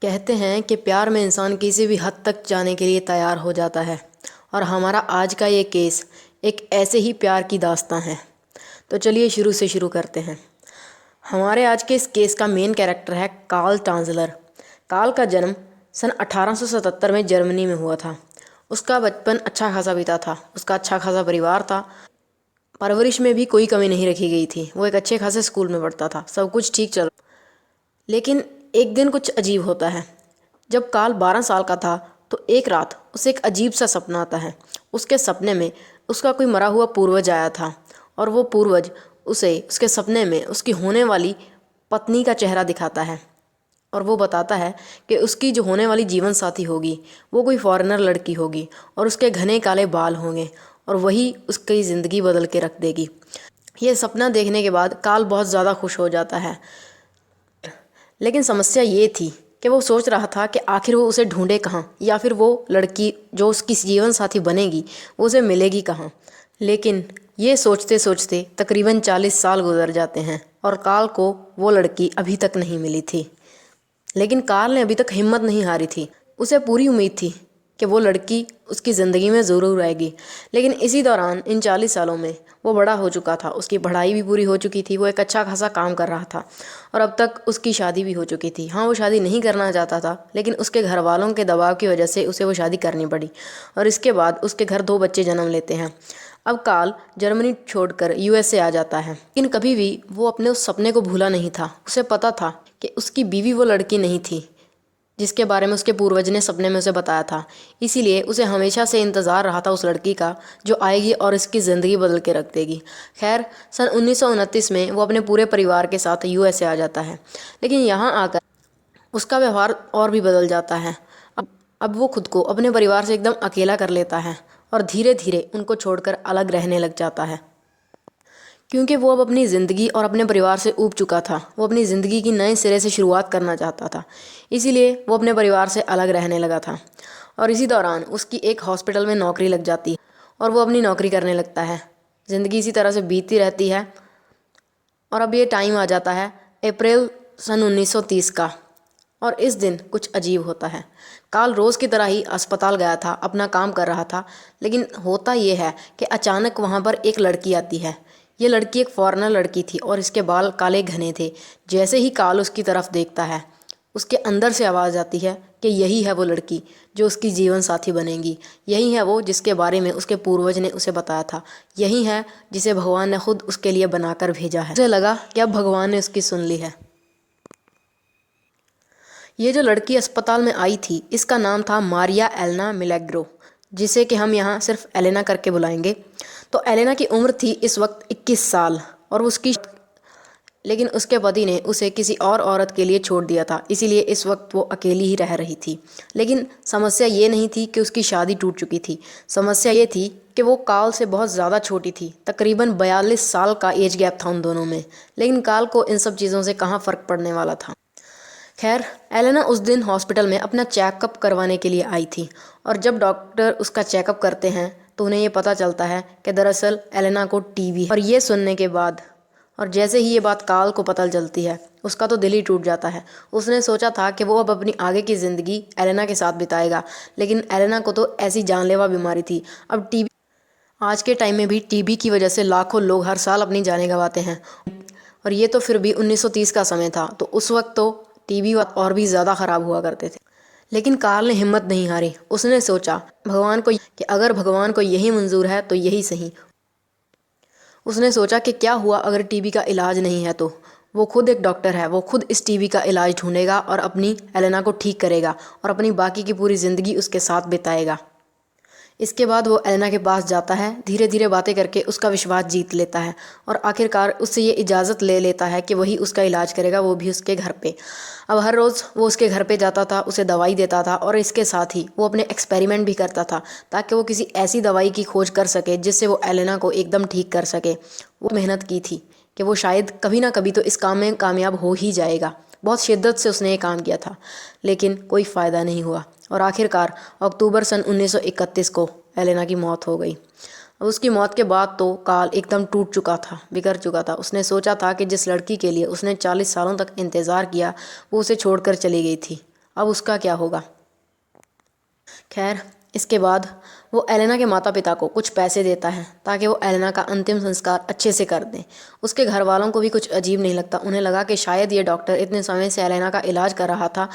कहते हैं कि प्यार में इंसान किसी भी हद तक जाने के लिए तैयार हो जाता है। और हमारा आज का ये केस एक ऐसे ही प्यार की दास्तां है। तो चलिए शुरू से शुरू करते हैं। हमारे आज के इस केस का मेन कैरेक्टर है कार्ल टांजलर। कार्ल का जन्म सन 1877 में जर्मनी में हुआ था। उसका बचपन अच्छा खासा बीता था। उसका अच्छा खासा परिवार था। परवरिश में भी कोई कमी नहीं रखी गई थी। वो एक अच्छे खासे स्कूल में पढ़ता था। सब कुछ ठीक चल, लेकिन एक दिन कुछ अजीब होता है। जब काल 12 साल का था तो एक रात उसे एक अजीब सा सपना आता है। उसके सपने में उसका कोई मरा हुआ पूर्वज आया था और वो पूर्वज उसे उसके सपने में उसकी होने वाली पत्नी का चेहरा दिखाता है और वो बताता है कि उसकी जो होने वाली जीवन साथी होगी वो कोई फॉरेनर लड़की होगी और उसके घने काले बाल होंगे और वही उसकी ज़िंदगी बदल के रख देगी। ये सपना देखने के बाद काल बहुत ज़्यादा खुश हो जाता है। लेकिन समस्या ये थी कि वो सोच रहा था कि आखिर वो उसे ढूंढे कहाँ, या फिर वो लड़की जो उसकी जीवन साथी बनेगी वो उसे मिलेगी कहाँ। लेकिन ये सोचते सोचते तकरीबन 40 साल गुजर जाते हैं और कार्ल को वो लड़की अभी तक नहीं मिली थी। लेकिन कार्ल ने अभी तक हिम्मत नहीं हारी थी। उसे पूरी उम्मीद थी कि वो लड़की उसकी ज़िंदगी में ज़रूर आएगी। लेकिन इसी दौरान इन 40 सालों में वो बड़ा हो चुका था। उसकी पढ़ाई भी पूरी हो चुकी थी। वो एक अच्छा खासा काम कर रहा था और अब तक उसकी शादी भी हो चुकी थी। हाँ, वो शादी नहीं करना चाहता था, लेकिन उसके घर वालों के दबाव की वजह से उसे वो शादी करनी पड़ी और इसके बाद उसके घर 2 बच्चे जन्म लेते हैं। अब कार्ल जर्मनी छोड़कर यूएसए आ जाता है, लेकिन कभी भी वो अपने उस सपने को भूला नहीं था। उसे पता था कि उसकी बीवी वो लड़की नहीं थी जिसके बारे में उसके पूर्वज ने सपने में उसे बताया था। इसीलिए उसे हमेशा से इंतज़ार रहा था उस लड़की का जो आएगी और इसकी ज़िंदगी बदल के रख देगी। खैर, सन 1929 में वो अपने पूरे परिवार के साथ यूएसए आ जाता है। लेकिन यहाँ आकर उसका व्यवहार और भी बदल जाता है। अब वो खुद को अपने परिवार से एकदम अकेला कर लेता है और धीरे धीरे उनको छोड़कर अलग रहने लग जाता है, क्योंकि वो अब अपनी ज़िंदगी और अपने परिवार से ऊब चुका था। वो अपनी ज़िंदगी की नए सिरे से शुरुआत करना चाहता था। इसीलिए वो अपने परिवार से अलग रहने लगा था। और इसी दौरान उसकी एक हॉस्पिटल में नौकरी लग जाती है और वो अपनी नौकरी करने लगता है। ज़िंदगी इसी तरह से बीतती रहती है और अब ये टाइम आ जाता है अप्रैल सन 1930 का। और इस दिन कुछ अजीब होता है। कार्ल रोज़ की तरह ही अस्पताल गया था, अपना काम कर रहा था। लेकिन होता ये है कि अचानक वहाँ पर एक लड़की आती है। ये लड़की एक फॉरेनर लड़की थी और इसके बाल काले घने थे। जैसे ही कार्ल उसकी तरफ देखता है, उसके अंदर से आवाज़ आती है कि यही है वो लड़की जो उसकी जीवन साथी बनेगी। यही है वो जिसके बारे में उसके पूर्वज ने उसे बताया था। यही है जिसे भगवान ने खुद उसके लिए बनाकर भेजा है। उसे लगा कि अब भगवान ने उसकी सुन ली है। ये जो लड़की अस्पताल में आई थी, इसका नाम था मारिया एलेना मिलेग्रो, जिसे कि हम यहाँ सिर्फ एलेना करके बुलाएंगे। तो एलेना की उम्र थी इस वक्त 21 साल और उसकी लेकिन उसके पति ने उसे किसी और औरत के लिए छोड़ दिया था। इसीलिए इस वक्त वो अकेली ही रह रही थी। लेकिन समस्या ये नहीं थी कि उसकी शादी टूट चुकी थी। समस्या ये थी कि वो कार्ल से बहुत ज़्यादा छोटी थी। तकरीबन 42 साल का एज गैप था उन दोनों में। लेकिन कार्ल को इन सब चीज़ों से कहाँ फ़र्क पड़ने वाला था। खैर, एलेना उस दिन हॉस्पिटल में अपना चेकअप करवाने के लिए आई थी और जब डॉक्टर उसका चेकअप करते हैं तो उन्हें ये पता चलता है कि दरअसल एलेना को टीबी है। और ये सुनने के बाद और जैसे ही ये बात कार्ल को पता चलती है, उसका तो दिल ही टूट जाता है। उसने सोचा था कि वो अब अपनी आगे की ज़िंदगी एलेना के साथ बिताएगा, लेकिन एलेना को तो ऐसी जानलेवा बीमारी थी। अब टीबी, आज के टाइम में भी टीबी की वजह से लाखों लोग हर साल अपनी जानें गंवाते हैं। और ये तो फिर भी 1930 का समय था, तो उस वक्त तो टीबी और भी ज़्यादा ख़राब हुआ करते थे। लेकिन कार्ल ने हिम्मत नहीं हारी। उसने सोचा भगवान को कि अगर भगवान को यही मंजूर है तो यही सही। उसने सोचा कि क्या हुआ अगर टीबी का इलाज नहीं है, तो वो खुद एक डॉक्टर है। वो खुद इस टीबी का इलाज ढूंढेगा और अपनी एलेना को ठीक करेगा और अपनी बाकी की पूरी ज़िंदगी उसके साथ बिताएगा। इसके बाद वो एलेना के पास जाता है, धीरे धीरे बातें करके उसका विश्वास जीत लेता है और आखिरकार उससे ये इजाज़त ले लेता है कि वही उसका इलाज करेगा, वो भी उसके घर पे। अब हर रोज़ वो उसके घर पे जाता था, उसे दवाई देता था और इसके साथ ही वो अपने एक्सपेरिमेंट भी करता था ताकि वो किसी ऐसी दवाई की खोज कर सके जिससे वो एलेना को एकदम ठीक कर सके। वो मेहनत की थी कि वो शायद कभी ना कभी तो इस काम में कामयाब हो ही जाएगा। बहुत शिद्दत से उसने ये काम किया था, लेकिन कोई फ़ायदा नहीं हुआ और आखिरकार अक्टूबर सन 1931 को एलेना की मौत हो गई। अब उसकी मौत के बाद तो कार्ल एकदम टूट चुका था, बिखर चुका था। उसने सोचा था कि जिस लड़की के लिए उसने 40 सालों तक इंतज़ार किया वो उसे छोड़कर चली गई थी। अब उसका क्या होगा। खैर, इसके बाद वो एलेना के माता पिता को कुछ पैसे देता है ताकि वो एलेना का अंतिम संस्कार अच्छे से कर दें। उसके घर वालों को भी कुछ अजीब नहीं लगता। उन्हें लगा कि शायद ये डॉक्टर इतने समय से एलेना का इलाज कर रहा था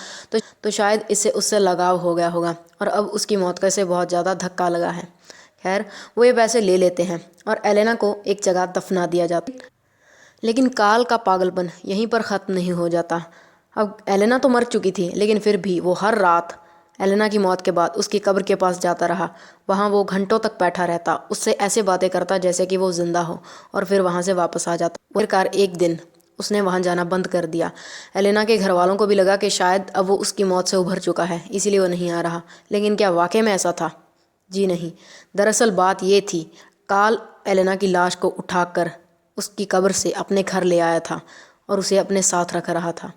तो शायद इससे उससे लगाव हो गया होगा और अब उसकी मौत का इसे बहुत ज़्यादा धक्का लगा है। खैर, वो ये पैसे ले लेते हैं और एलेना को एक जगह दफना दिया जाता है। लेकिन काल का पागलपन यहीं पर ख़त्म नहीं हो जाता। अब एलेना तो मर चुकी थी, लेकिन फिर भी वो हर रात एलेना की मौत के बाद उसकी कब्र के पास जाता रहा। वहाँ वो घंटों तक बैठा रहता, उससे ऐसे बातें करता जैसे कि वो जिंदा हो, और फिर वहाँ से वापस आ जाता। आखिरकार एक दिन उसने वहाँ जाना बंद कर दिया। एलेना के घर वालों को भी लगा कि शायद अब वो उसकी मौत से उभर चुका है, इसीलिए वो नहीं आ रहा। लेकिन क्या वाकई में ऐसा था? जी नहीं। दरअसल बात ये थी, काल एलेना की लाश को उठाकर उसकी कब्र से अपने घर ले आया था और उसे अपने साथ रख रहा था,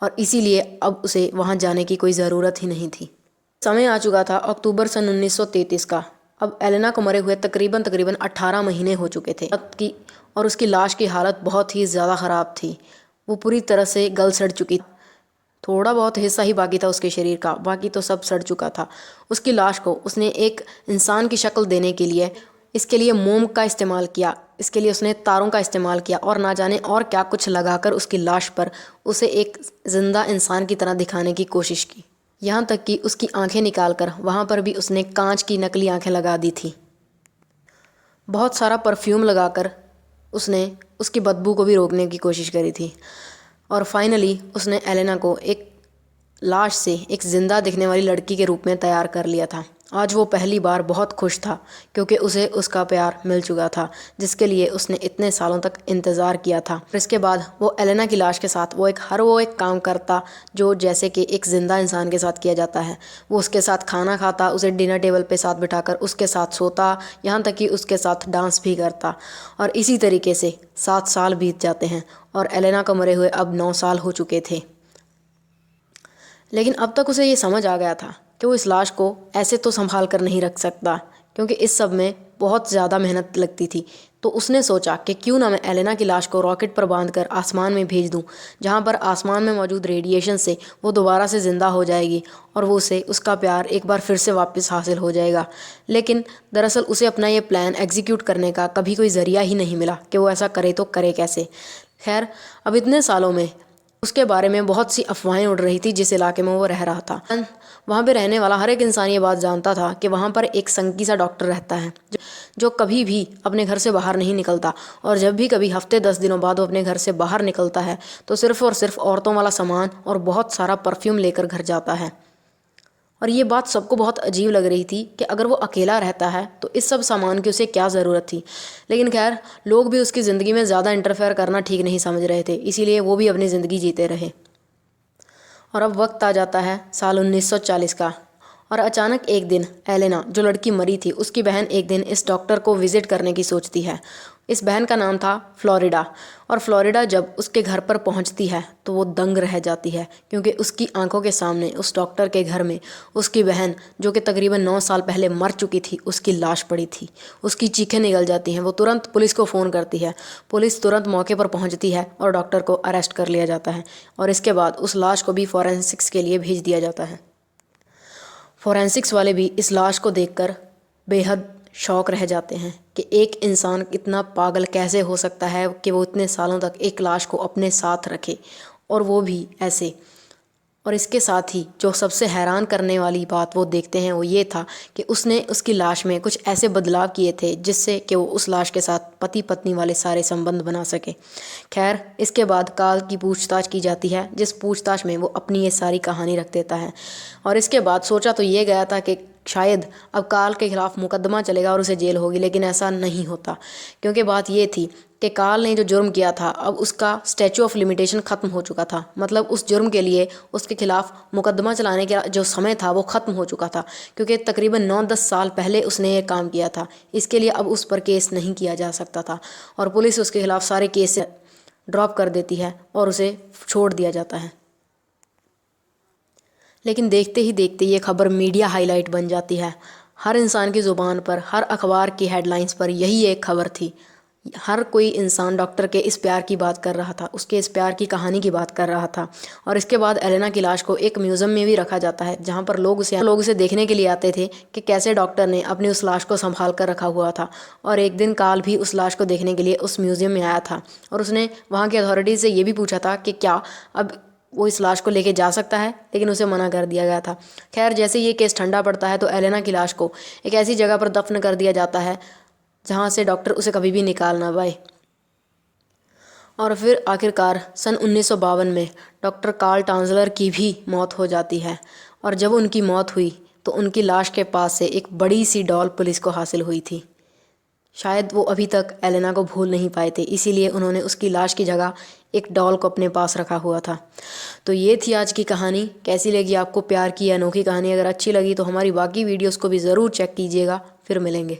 और इसीलिए अब उसे वहाँ जाने की कोई ज़रूरत ही नहीं थी। समय आ चुका था अक्टूबर सन 1933 का। अब एलेना को मरे हुए तकरीबन 18 महीने हो चुके थे और उसकी लाश की हालत बहुत ही ज़्यादा ख़राब थी। वो पूरी तरह से गल सड़ चुकी, थोड़ा बहुत हिस्सा ही बाकी था उसके शरीर का, बाकी तो सब सड़ चुका था। उसकी लाश को उसने एक इंसान की शक्ल देने के लिए इसके लिए मोम का इस्तेमाल किया, इसके लिए उसने तारों का इस्तेमाल किया और ना जाने और क्या कुछ लगाकर उसकी लाश पर उसे एक ज़िंदा इंसान की तरह दिखाने की कोशिश की। यहाँ तक कि उसकी आंखें निकालकर वहाँ पर भी उसने कांच की नकली आंखें लगा दी थी। बहुत सारा परफ्यूम लगाकर उसने उसकी बदबू को भी रोकने की कोशिश करी थी। और फाइनली उसने एलेना को एक लाश से एक ज़िंदा दिखने वाली लड़की के रूप में तैयार कर लिया था। आज वो पहली बार बहुत खुश था क्योंकि उसे उसका प्यार मिल चुका था, जिसके लिए उसने इतने सालों तक इंतज़ार किया था। फिर इसके बाद वो एलेना की लाश के साथ वो एक काम करता जो जैसे कि एक ज़िंदा इंसान के साथ किया जाता है। वो उसके साथ खाना खाता, उसे डिनर टेबल पे साथ बिठाकर उसके साथ सोता, यहाँ तक कि उसके साथ डांस भी करता। और इसी तरीके से 7 साल बीत जाते हैं और एलेना को मरे हुए अब 9 साल हो चुके थे। लेकिन अब तक उसे ये समझ आ गया था कि वो इस लाश को ऐसे तो संभाल कर नहीं रख सकता, क्योंकि इस सब में बहुत ज़्यादा मेहनत लगती थी। तो उसने सोचा कि क्यों ना मैं एलेना की लाश को रॉकेट पर बांधकर आसमान में भेज दूं, जहां पर आसमान में मौजूद रेडिएशन से वो दोबारा से ज़िंदा हो जाएगी और वो उसे उसका प्यार एक बार फिर से वापस हासिल हो जाएगा। लेकिन दरअसल उसे अपना ये प्लान एग्जीक्यूट करने का कभी कोई ज़रिया ही नहीं मिला कि वो ऐसा करे तो करे कैसे। खैर, अब इतने सालों में उसके बारे में बहुत सी अफवाहें उड़ रही थी जिस इलाके में वो रह रहा था। वहाँ पे रहने वाला हर एक इंसान ये बात जानता था कि वहाँ पर एक संकी सा डॉक्टर रहता है जो कभी भी अपने घर से बाहर नहीं निकलता, और जब भी कभी हफ्ते 10 दिनों बाद वो अपने घर से बाहर निकलता है तो सिर्फ़ और सिर्फ औरतों वाला सामान और बहुत सारा परफ्यूम लेकर घर जाता है। और ये बात सबको बहुत अजीब लग रही थी कि अगर वो अकेला रहता है तो इस सब सामान की उसे क्या ज़रूरत थी। लेकिन खैर, लोग भी उसकी ज़िंदगी में ज़्यादा इंटरफेयर करना ठीक नहीं समझ रहे थे, इसीलिए वो भी अपनी ज़िंदगी जीते रहे। और अब वक्त आ जाता है साल 1940 का, और अचानक एक दिन एलेना, जो लड़की मरी थी, उसकी बहन एक दिन इस डॉक्टर को विज़िट करने की सोचती है। इस बहन का नाम था फ्लोरिडा, और फ्लोरिडा जब उसके घर पर पहुंचती है तो वो दंग रह जाती है, क्योंकि उसकी आंखों के सामने उस डॉक्टर के घर में उसकी बहन, जो कि तकरीबन 9 साल पहले मर चुकी थी, उसकी लाश पड़ी थी। उसकी चीखें निकल जाती हैं। वो तुरंत पुलिस को फ़ोन करती है। पुलिस तुरंत मौके पर पहुंचती है और डॉक्टर को अरेस्ट कर लिया जाता है, और इसके बाद उस लाश को भी फॉरेंसिक्स के लिए भेज दिया जाता है। फॉरेंसिक्स वाले भी इस लाश को देखकर बेहद शौक रह जाते हैं कि एक इंसान इतना पागल कैसे हो सकता है कि वो इतने सालों तक एक लाश को अपने साथ रखे, और वो भी ऐसे। और इसके साथ ही जो सबसे हैरान करने वाली बात वो देखते हैं वो ये था कि उसने उसकी लाश में कुछ ऐसे बदलाव किए थे जिससे कि वो उस लाश के साथ पति पत्नी वाले सारे संबंध बना सके। खैर, इसके बाद काल की पूछताछ की जाती है, जिस पूछताछ में वो अपनी ये सारी कहानी रख देता है। और इसके बाद सोचा तो ये गया था कि शायद अब काल के खिलाफ मुकदमा चलेगा और उसे जेल होगी, लेकिन ऐसा नहीं होता, क्योंकि बात ये थी कि काल ने जो जुर्म किया था अब उसका स्टैचू ऑफ लिमिटेशन ख़त्म हो चुका था। मतलब उस जुर्म के लिए उसके खिलाफ मुकदमा चलाने का जो समय था वो ख़त्म हो चुका था, क्योंकि तकरीबन 9-10 साल पहले उसने ये काम किया था। इसके लिए अब उस पर केस नहीं किया जा सकता था, और पुलिस उसके खिलाफ सारे केस ड्रॉप कर देती है और उसे छोड़ दिया जाता है। लेकिन देखते ही देखते ये खबर मीडिया हाईलाइट बन जाती है। हर इंसान की ज़ुबान पर, हर अखबार की हेडलाइंस पर यही एक खबर थी हर कोई इंसान डॉक्टर के इस प्यार की बात कर रहा था, उसके इस प्यार की कहानी की बात कर रहा था। और इसके बाद एलेना की लाश को एक म्यूज़ियम में भी रखा जाता है, जहाँ पर लोग उसे देखने के लिए आते थे कि कैसे डॉक्टर ने अपनी उस लाश को संभाल कर रखा हुआ था। और एक दिन काल भी उस लाश को देखने के लिए उस म्यूज़ियम में आया था और उसने वहाँ की अथॉरिटी से ये भी पूछा था कि क्या अब वो इस लाश को लेके जा सकता है, लेकिन उसे मना कर दिया गया था। खैर, जैसे ये केस ठंडा पड़ता है तो एलेना की लाश को एक ऐसी जगह पर दफन कर दिया जाता है जहाँ से डॉक्टर उसे कभी भी निकाल ना पाए। और फिर आखिरकार सन 1952 में डॉक्टर कार्ल टांजलर की भी मौत हो जाती है। और जब उनकी मौत हुई तो उनकी लाश के पास से एक बड़ी सी डॉल पुलिस को हासिल हुई थी। शायद वो अभी तक एलेना को भूल नहीं पाए थे, इसीलिए उन्होंने उसकी लाश की जगह एक डॉल को अपने पास रखा हुआ था। तो ये थी आज की कहानी। कैसी लगी आपको प्यार की अनोखी कहानी? अगर अच्छी लगी तो हमारी बाकी वीडियोस को भी ज़रूर चेक कीजिएगा। फिर मिलेंगे।